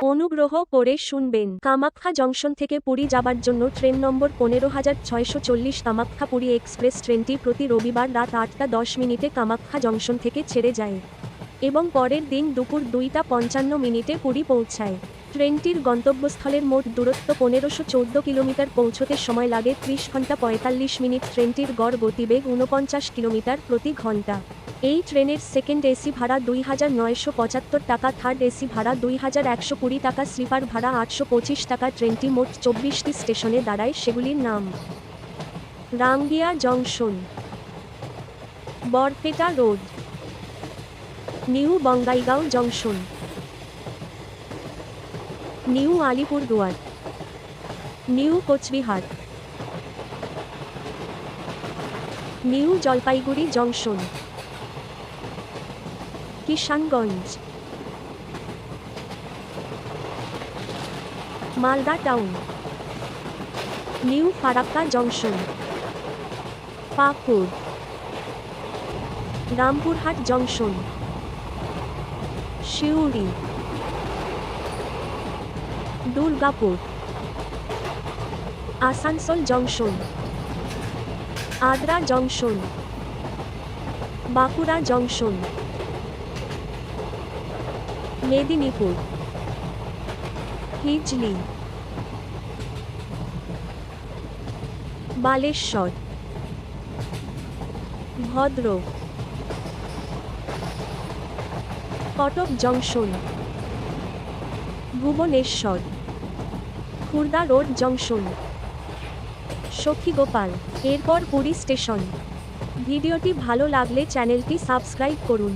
অনুগ্রহ করে শুনবেন। কামাখ্যা জংশন থেকে পুরী যাবার জন্য ট্রেন নম্বর 15,640 কামাখ্যা-পুরী এক্সপ্রেস ট্রেনটি প্রতি রবিবার রাত 8:10 কামাখ্যা জংশন থেকে ছেড়ে যায় এবং পরের দিন দুপুর 2:55 পুরী পৌঁছায়। ট্রেনটির গন্তব্যস্থলের মোট দূরত্ব 1514 কিলোমিটার। পৌঁছতে সময় লাগে 30 ঘন্টা 45 মিনিট। ট্রেনটির গড় গতিবেগ 49 কিলোমিটার প্রতি ঘন্টা। এই ট্রেনের সেকেন্ড এসি ভাড়া 2,975 টাকা, থার্ড এসি ভাড়া 2,120 টাকা, স্লিপার ভাড়া 825 টাকা। ট্রেনটি মোট 24টি স্টেশনে দাঁড়ায়, সেগুলির নাম: Rangiya junction, Barpeta road, new Bongaigaon junction, new Alipurduar, new Cooch Behar, new Jalpaiguri junction, Kishanganj, Malda town, new Farakka junction, Pakur, Rampurhat junction, Suri, Durgapur, Asansol junction, Adra junction, Bankura junction, Medinipur, Hijli, Balasore, Bhadrak, Cuttack junction, Bhubaneswar, Khurda road junction, Sakhigopal. এরপর পুরী স্টেশন। ভিডিওটি ভালো লাগলে চ্যানেলটি সাবস্ক্রাইব করুন।